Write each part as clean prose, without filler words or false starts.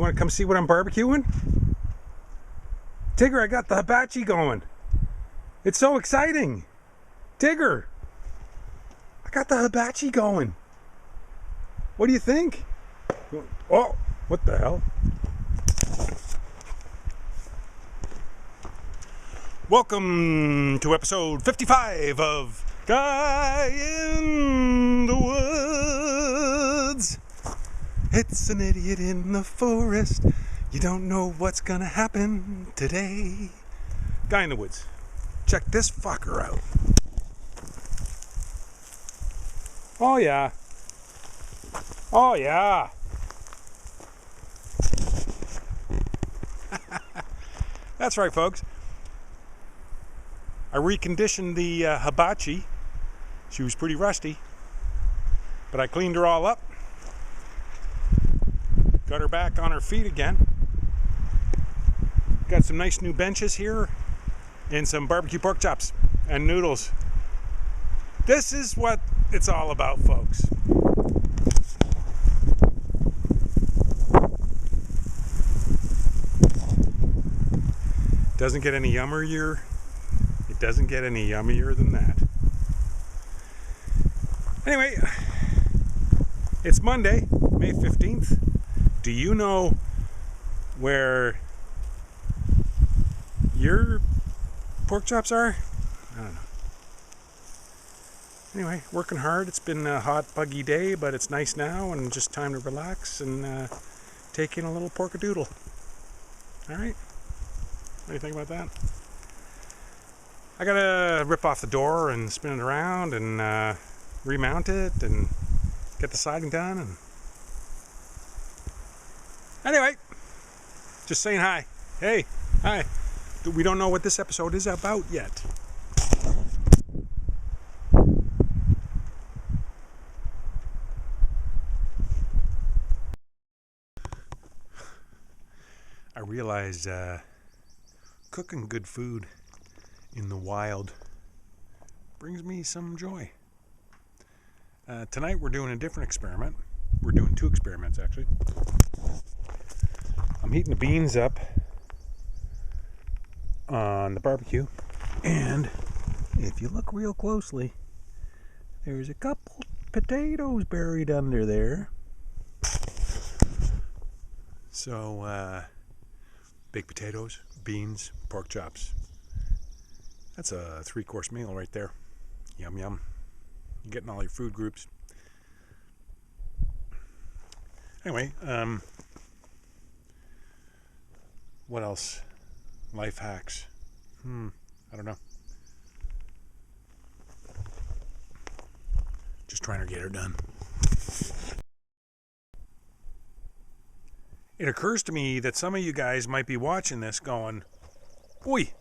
want to come see what I'm barbecuing? Tigger, I got the hibachi going. It's so exciting. Tigger, I got the hibachi going. What do you think? Oh, what the hell? Welcome to episode 55 of Guy in the Woods. It's an idiot in the forest. You don't know what's gonna happen today. Guy in the Woods. Check this fucker out. Oh yeah. Oh yeah. That's right, folks. I reconditioned the hibachi. She was pretty rusty, but I cleaned her all up. Got her back on her feet again. Got some nice new benches here and some barbecue pork chops and noodles. This is what it's all about, folks. Doesn't get any yummier. It doesn't get any yummier than that. Anyway, it's Monday, May 15th. Do you know where your pork chops are? I don't know. Anyway, working hard. It's been a hot, buggy day, but it's nice now and just time to relax and take in a little porkadoodle. All right? What do you think about that? I gotta rip off the door and spin it around and remount it and get the siding done. And anyway, just saying hi. Hey, hi. We don't know what this episode is about yet. I realized cooking good food in the wild brings me some joy. Tonight we're doing a different experiment. We're doing two experiments, actually. I'm heating the beans up on the barbecue, and if you look real closely, there's a couple potatoes buried under there. So, baked potatoes, beans, pork chops. That's a 3-course meal right there. Yum yum. You're getting all your food groups. Anyway, what else? Life hacks. I don't know. Just trying to get her done. It occurs to me that some of you guys might be watching this going, "Oi,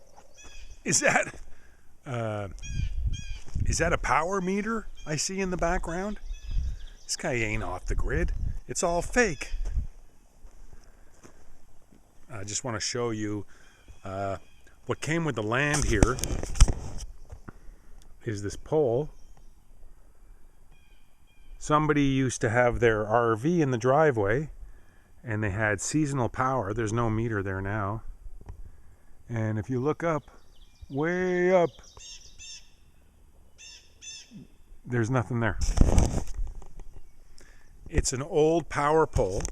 is that a power meter I see in the background? This guy ain't off the grid. It's all fake." I just want to show you what came with the land here is this pole. Somebody used to have their RV in the driveway, and they had seasonal power. There's no meter there now. And if you look up, way up, there's nothing there. It's an old power pole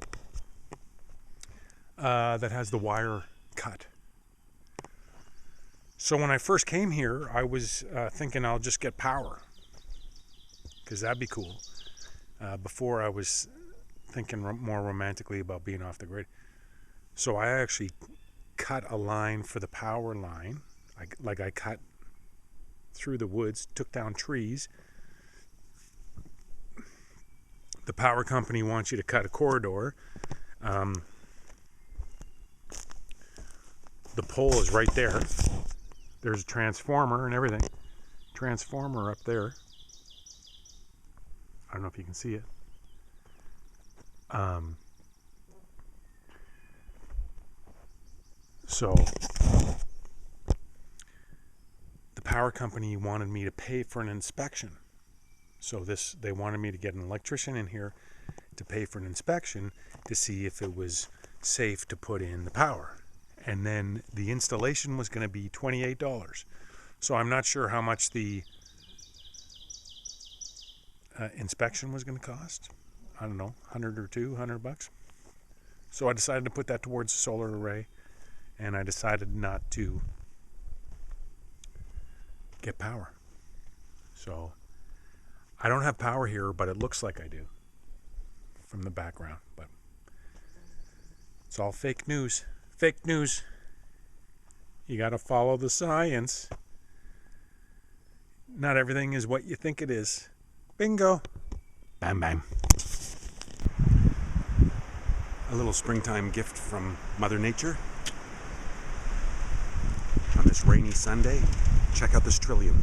that has the wire cut. So when I first came here, I was thinking I'll just get power, because that'd be cool. Before I was thinking more romantically about being off the grid. So I actually cut a line for the power line. I cut through the woods, took down trees. The power company wants you to cut a corridor. The pole is right there. There's a transformer and everything. Transformer up there. I don't know if you can see it. So the power company wanted me to pay for an inspection. So they wanted me to get an electrician in here to pay for an inspection to see if it was safe to put in the power. And then the installation was going to be $28. So I'm not sure how much the inspection was going to cost. I don't know, 100 or 200 bucks. So I decided to put that towards the solar array, and I decided not to get power. So I don't have power here, but it looks like I do from the background. But it's all fake news. Fake news. You got to follow the science. Not everything is what you think it is. Bingo. Bam, bam. A little springtime gift from Mother Nature. On this rainy Sunday, check out this Trillium.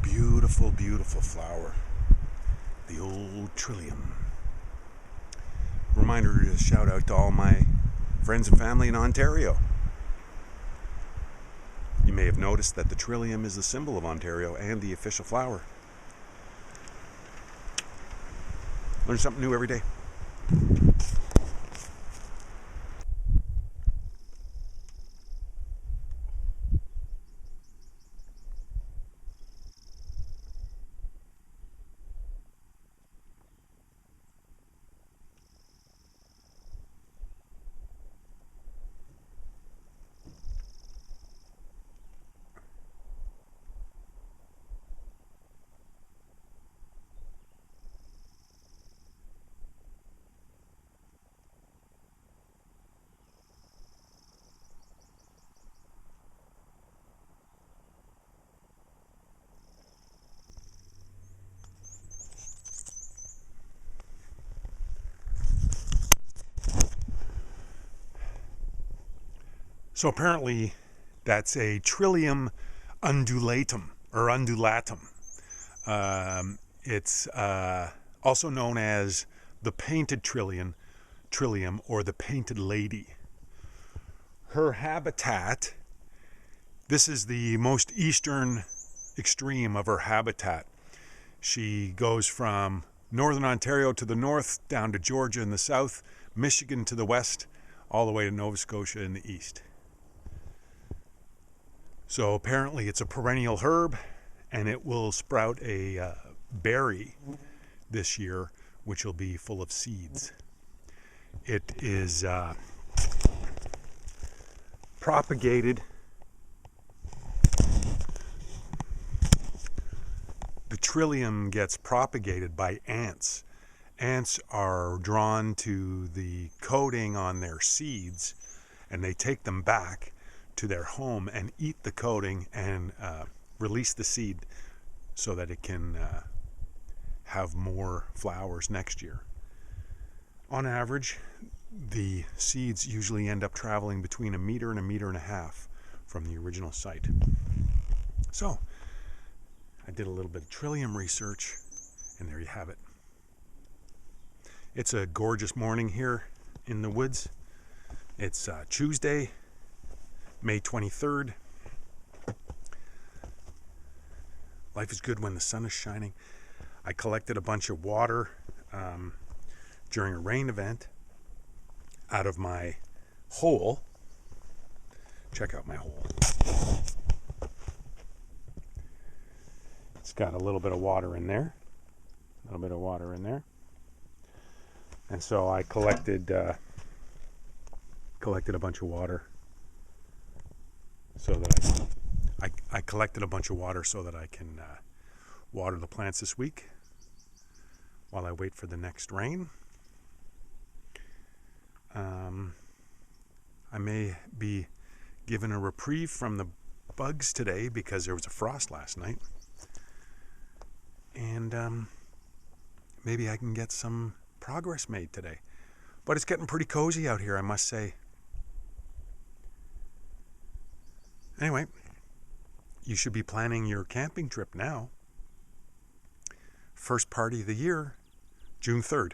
Beautiful, beautiful flower. The old Trillium. Reminder to shout out to all my friends and family in Ontario. You may have noticed that the Trillium is the symbol of Ontario and the official flower. Learn something new every day. So apparently that's a Trillium undulatum or undulatum. It's also known as the painted trillium or the painted lady. Her habitat, this is the most eastern extreme of her habitat. She goes from northern Ontario to the north, down to Georgia in the south, Michigan to the west, all the way to Nova Scotia in the east. So apparently it's a perennial herb, and it will sprout a berry this year, which will be full of seeds. It is propagated. The Trillium gets propagated by ants. Ants are drawn to the coating on their seeds, and they take them back to their home and eat the coating and release the seed so that it can have more flowers next year. On average, the seeds usually end up traveling between 1 meter and 1.5 meters from the original site. So I did a little bit of Trillium research, and there you have it. It's a gorgeous morning here in the woods. It's Tuesday, May 23rd. Life is good when the sun is shining. I collected a bunch of water during a rain event out of my hole. Check out my hole. It's got a little bit of water in there. And so I collected a bunch of water so that I collected a bunch of water so that I can water the plants this week while I wait for the next rain. I may be given a reprieve from the bugs today because there was a frost last night. And maybe I can get some progress made today. But it's getting pretty cozy out here, I must say. Anyway, you should be planning your camping trip now. First party of the year, June 3rd.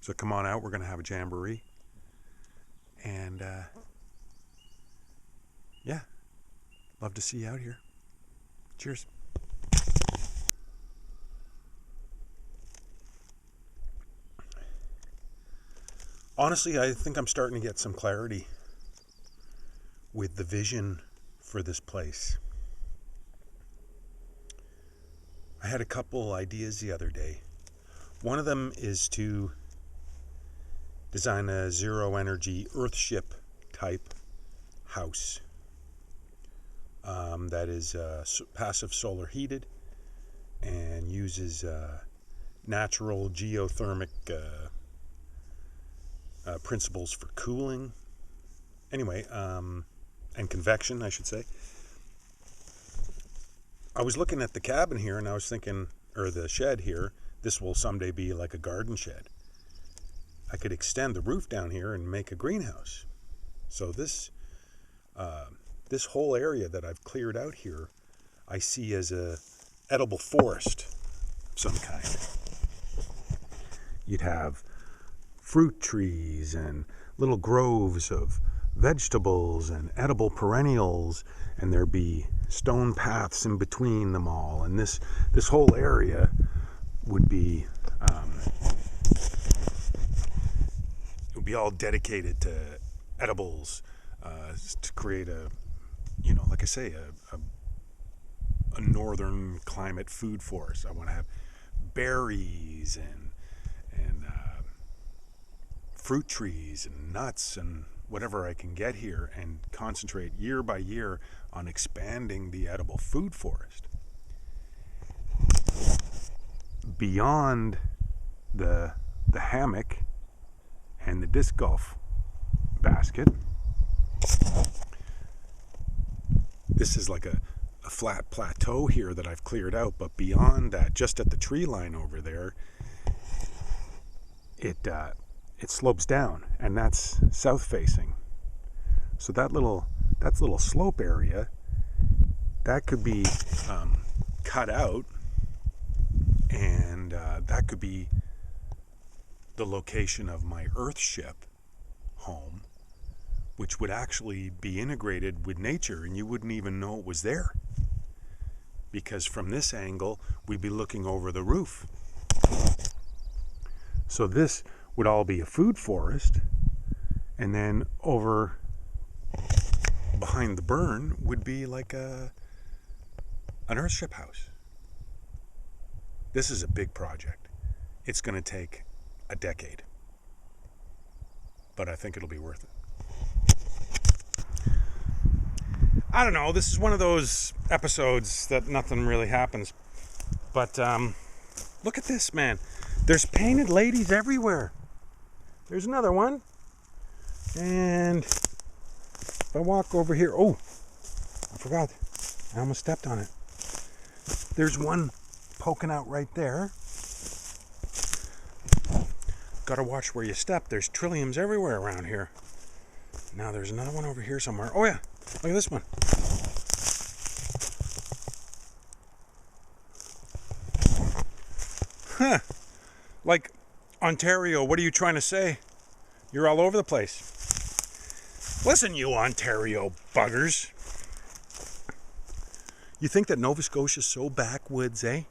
So come on out, we're going to have a jamboree. And yeah, love to see you out here. Cheers. Honestly, I think I'm starting to get some clarity with the vision for this place. I had a couple ideas the other day. One of them is to design a zero energy earthship type house that is passive solar heated and uses natural geothermic principles for cooling. Anyway, and convection, I should say. I was looking at the cabin here and I was thinking, or the shed here, this will someday be like a garden shed. I could extend the roof down here and make a greenhouse. So this whole area that I've cleared out here, I see as a edible forest of some kind. You'd have fruit trees and little groves of vegetables and edible perennials, and there'd be stone paths in between them all, and this whole area would be it would be all dedicated to edibles, to create a, like I say, a northern climate food forest. I want to have berries and fruit trees and nuts and whatever I can get here, and concentrate year by year on expanding the edible food forest. Beyond the hammock and the disc golf basket, this is like a flat plateau here that I've cleared out, but beyond that, just at the tree line over there, it slopes down, and that's south facing. So that little slope area, that could be cut out, and that could be the location of my earthship home, which would actually be integrated with nature, and you wouldn't even know it was there, because from this angle we'd be looking over the roof. So this would all be a food forest, and then over behind the burn would be like an earthship house. This is a big project. It's going to take a decade, but I think it'll be worth it. I don't know, this is one of those episodes that nothing really happens, but look at this, man. There's painted ladies everywhere. There's another one. And if I walk over here, oh, I forgot. I almost stepped on it. There's one poking out right there. Gotta watch where you step. There's trilliums everywhere around here. Now there's another one over here somewhere. Oh yeah, look at this one. Huh. Like, Ontario, what are you trying to say? You're all over the place. Listen, you Ontario buggers. You think that Nova Scotia's so backwoods, eh?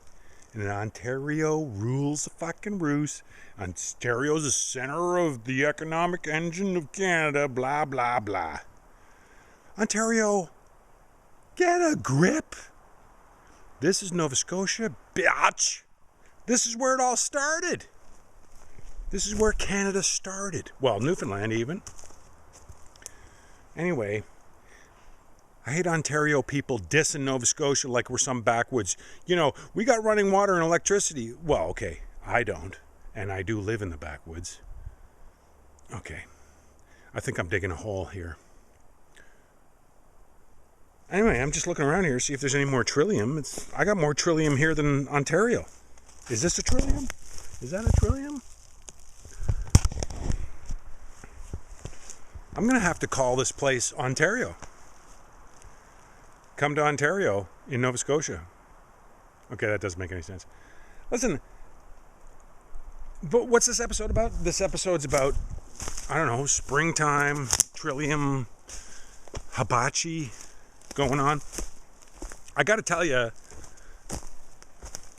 And Ontario rules the fucking roost. Ontario's the center of the economic engine of Canada, blah, blah, blah. Ontario, get a grip. This is Nova Scotia, bitch. This is where it all started. This is where Canada started. Well, Newfoundland even. Anyway, I hate Ontario people dissing Nova Scotia like we're some backwoods. You know, we got running water and electricity. Well, okay, I don't. And I do live in the backwoods. Okay, I think I'm digging a hole here. Anyway, I'm just looking around here to see if there's any more Trillium. I got more Trillium here than Ontario. Is this a Trillium? Is that a Trillium? I'm going to have to call this place Ontario. Come to Ontario in Nova Scotia. Okay, that doesn't make any sense. Listen, but what's this episode about? This episode's about, I don't know, springtime, Trillium, hibachi going on. I got to tell you,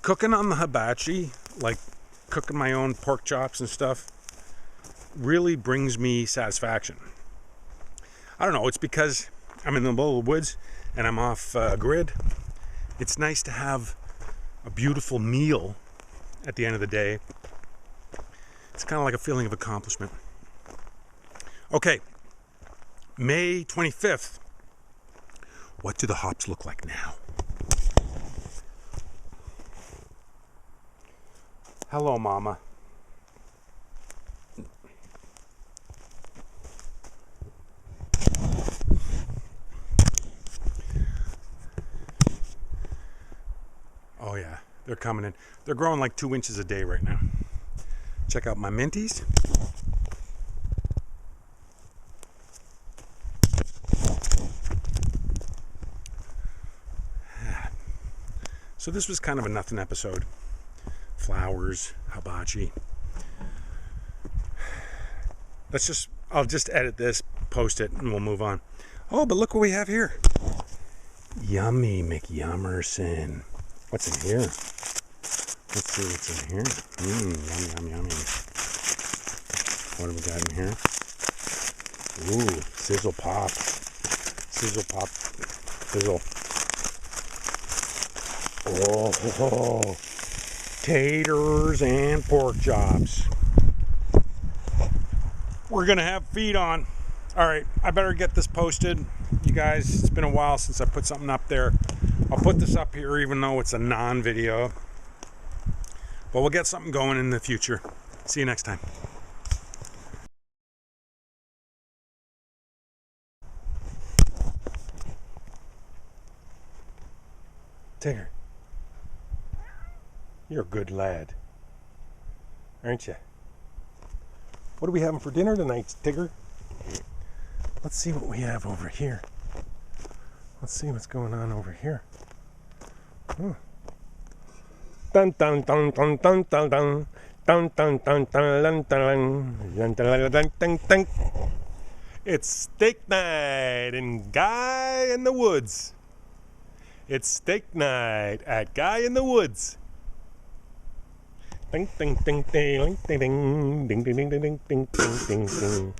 cooking on the hibachi, like cooking my own pork chops and stuff, really brings me satisfaction. I don't know, it's because I'm in the middle of the woods and I'm off grid. It's nice to have a beautiful meal at the end of the day. It's kind of like a feeling of accomplishment. Okay, May 25th. What do the hops look like now? Hello, Mama. Oh yeah, they're coming in. They're growing like 2 inches a day right now. Check out my minties. So this was kind of a nothing episode. Flowers, hibachi. I'll just edit this, post it, and we'll move on. Oh, but look what we have here. Yummy McYummerson. What's in here? Let's see what's in here. Yummy, yummy, yummy. What have we got in here? Ooh, sizzle pop. Sizzle pop. Sizzle. Oh, taters and pork chops. We're gonna have feed on. All right, I better get this posted. You guys, it's been a while since I put something up there. I'll put this up here even though it's a non-video. But we'll get something going in the future. See you next time. Tigger. You're a good lad, aren't you? What are we having for dinner tonight, Tigger? Let's see what we have over here. Let's see what's going on over here. Oh. Dun dun dun dun dun dun dun dun dun dun dun dun dun dun dun. It's steak night in Guy in the Woods. It's steak night at Guy in the Woods. Ding ding ding ding ding ding ding ding ding ding ding ding ding ding.